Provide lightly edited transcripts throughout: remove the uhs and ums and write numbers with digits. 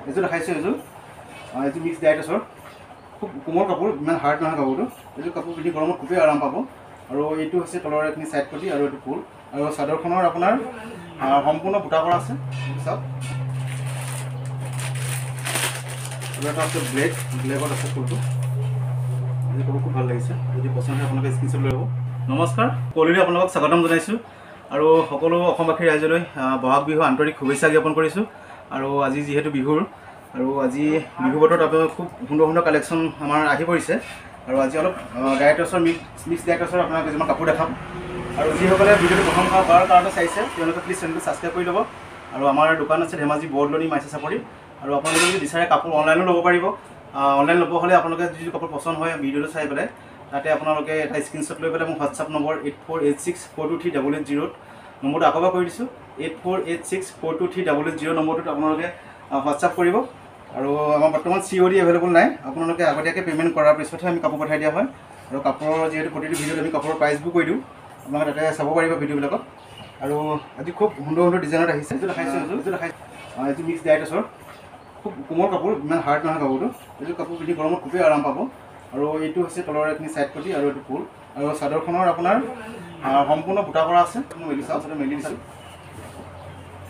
এইযোৰ দেখাইছোঁ এইযোৰ মিক্স ডাইটাছৰ খুব কোমল কাপোৰ, ইমান হাৰ্ড নহয় কাপোৰটো। এইযোৰ কাপোৰ পিন্ধি গৰমত খুবেই আৰাম পাব। আৰু এইটো হৈছে তলৰ এইখিনি চাইড পটি আৰু এইটো ফুল। আৰু চাদৰখনৰ আপোনাৰ সম্পূৰ্ণ বুটা কৰা আছে, চাওক। আৰু এটা আছে ব্লেকত আছে ফুলটো। এইটো কাপোৰ খুব ভাল লাগিছে। যদি পচন্দ হয় আপোনালোকে স্ক্ৰীনশ্বট লৈ ল'ব। নমস্কাৰ, কলিৰে আপোনালোকক স্বাগতম জনাইছোঁ। আৰু সকলো অসমবাসী ৰাইজলৈ বহাগ বিহু আন্তৰিক শুভেচ্ছা জ্ঞাপন কৰিছোঁ। আৰু আজি যিহেতু বিহুৰ আৰু আজি বিহু বতৰত আপোনালোক খুব সুন্দৰ সুন্দৰ কালেকশ্যন আমাৰ আহি পৰিছে। আৰু আজি অলপ ডাইটাছৰ মিক্স ডাইটাছৰ আপোনাক কিছুমান কাপোৰ দেখাম। আৰু যিসকলে ভিডিঅ'টো প্ৰথম বাৰৰ কাৰণে চাইছে তেওঁলোকে প্লিজ চেনেলটো ছাবস্ক্ৰাইব কৰি ল'ব। আৰু আমাৰ দোকান আছে ধেমাজি বৰদলনি মাইচা চাপৰি। আৰু আপোনালোকে যদি বিচাৰে কাপোৰ অনলাইনো ল'ব পাৰিব। অনলাইন ল'ব হ'লে আপোনালোকে যিটো কাপোৰ পচন্দ হয় ভিডিঅ'টো চাই পেলাই তাতে আপোনালোকে এটা স্ক্ৰীনশ্বট লৈ পেলাই মোৰ হোৱাটছআপ নম্বৰ 8486423880 নম্বৰটো আকৌ এবাৰ কৰি দিছোঁ। 8486423880 নম্বৰটোত আপোনালোকে হোৱাটছআপ কৰিব। আৰু আমাৰ বৰ্তমান COD এভেইলেবল নাই। আপোনালোকে আগতীয়াকৈ পে'মেণ্ট কৰাৰ পিছতহে আমি কাপোৰ পঠাই দিয়া হয়। আৰু কাপোৰৰ যিহেতু প্ৰতিটো ভিডিঅ'ত আমি কাপোৰৰ প্ৰাইচবোৰ কৈ দিওঁ, আপোনালোকে তাতে চাব পাৰিব ভিডিঅ'বিলাকত। আৰু আজি খুব সুন্দৰ সুন্দৰ ডিজাইনত আহিছে। এইটো দেখাইছোঁ এইটো মিক্স ডাইটাছৰ খুব কোমল কাপোৰ, ইমান হাৰ্ড নহয় কাপোৰটো। এইটো কাপোৰ পিন্ধি গৰমত খুবেই আৰাম পাব। আৰু এইটো হৈছে তলৰ এইখিনি চাইড পটি আৰু এইটো ফুল। আৰু চাদৰখনৰ আপোনাৰ সম্পূৰ্ণ বুটা কৰা আছে। মই মেলি চাওঁ, আচলতে মেলি দিছোঁ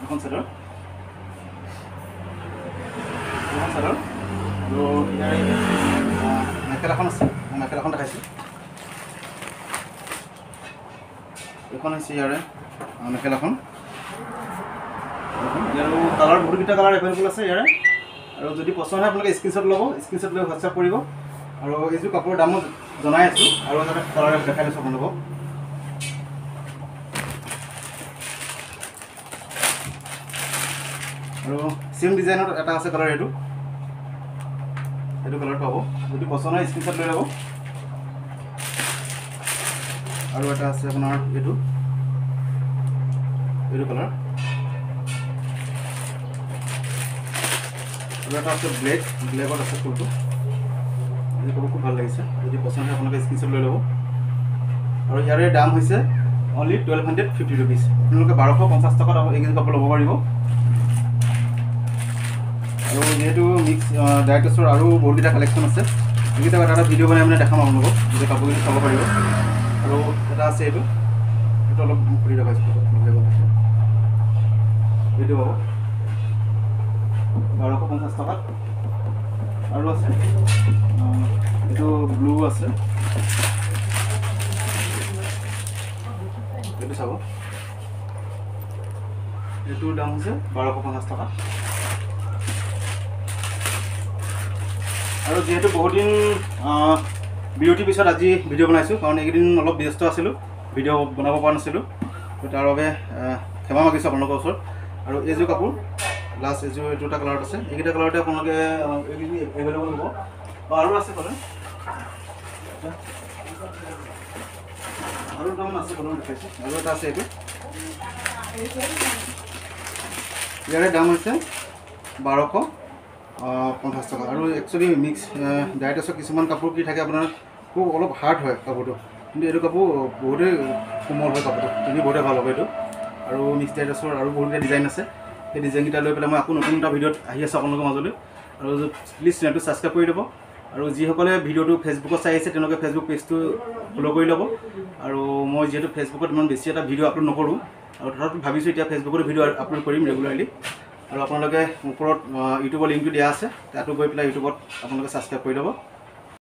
এখন চাদৰ আৰু ইয়াৰ মেখেলাখন আছে, মই মেখেলাখন দেখাইছোঁ। এইখন হৈছে ইয়াৰে মেখেলাখন। আৰু কালাৰ বহুতকেইটা কালাৰ এভেইলেবল আছে ইয়াৰে। আৰু যদি পচন্দ হয় আপোনালোকে স্ক্ৰীনশ্বট ল'ব, স্ক্ৰীনশ্বট লৈ হোৱাটছআপ কৰিব। আৰু এইযোৰ কাপোৰৰ দামো জনাই আছোঁ। আৰু এটা কালাৰ দেখাই লৈছোঁ আপোনালোকক। আৰু চেম ডিজাইনত এটা আছে কালাৰ, এইটো কালাৰ পাব। যদি পচন্দ হয় স্ক্ৰীনশ্বট লৈ ল'ব। আৰু এটা আছে আপোনাৰ এইটো কালাৰ। আৰু এটা আছে ব্লেকত আছে ফুলটো। এইটো কাপোৰ খুব ভাল লাগিছে। যদি পচন্দ হয় আপোনালোকে স্ক্ৰীনশ্বট লৈ ল'ব। আৰু ইয়াৰে দাম হৈছে অনলি 1250 ৰুপিজ। আপোনালোকে 1250 টকাত এইকেইযোৰ কাপোৰ ল'ব পাৰিব। আৰু যিহেতু মিক্স ডাইটাছৰ আৰু বহুতকেইটা কালেকশ্যন আছে, এইকেইটা এটা ভিডিঅ' বনাই মানে দেখাম আপোনালোকক, যে কাপোৰকেইটা চাব পাৰিব। আৰু এটা আছে এইটো অলপ খুলি দেখাইছোঁ, এইটো পাব 1250 টকাত। আৰু আছে এইটো ব্লু আছে, এইটো চাব, এইটোৰ দাম হৈছে 1250 টকা। আৰু যিহেতু বহুদিন বিৰতিৰ পিছত আজি ভিডিঅ' বনাইছোঁ, কাৰণ এইকেইদিন অলপ ব্যস্ত আছিলোঁ, ভিডিঅ' বনাব পৰা নাছিলোঁ। তাৰ বাবে ক্ষমা মাগিছোঁ আপোনালোকৰ ওচৰত। আৰু এইযোৰ কাপোৰ লাষ্ট এইযোৰ এটা কালাৰত আছে। এইকেইটা কালাৰতে আপোনালোকে এইখিনি এভেইলেবল হ'ব। আৰু আছে কালাৰ, আৰু দুটামান আছে কালাৰ দেখাইছোঁ। আৰু এটা আছে এইটো, ইয়াৰে দাম হৈছে 1250 টকা। আৰু একচুৱেলি মিক্স ডাইটাছৰ কিছুমান কাপোৰ কি থাকে আপোনাৰ খুব অলপ হাৰ্ড হয় কাপোৰটো, কিন্তু এইটো কাপোৰ বহুতেই কোমল হয় কাপোৰটো, পিন্ধি বহুতেই ভাল হ'ব এইটো। আৰু মিক্স ডাইটাছৰ আৰু বহুতকেইটা ডিজাইন আছে। সেই ডিজাইনকেইটা লৈ পেলাই মই আকৌ নতুন এটা ভিডিঅ'ত আহি আছোঁ আপোনালোকৰ মাজলৈ। আৰু প্লিজ চেনেলটো ছাবস্ক্ৰাইব কৰি ল'ব। আৰু যিসকলে ভিডিঅ'টো ফেচবুকত চাই আহিছে তেওঁলোকে ফেচবুক পেজটো ফ'ল' কৰি ল'ব। আৰু মই যিহেতু ফেচবুকত ইমান বেছি এটা ভিডিঅ' আপলোড নকৰোঁ, আৰু তথাপি ভাবিছোঁ এতিয়া ফেচবুকত ভিডিঅ' আপলোড কৰিম ৰেগুলাৰলি। আৰু আপোনালোকে ওপৰত ইউটিউবৰ লিংকটো দিয়া আছে, তাতো গৈ পেলাই ইউটিউবত আপোনালোকে ছাবস্ক্ৰাইব কৰি ল'ব।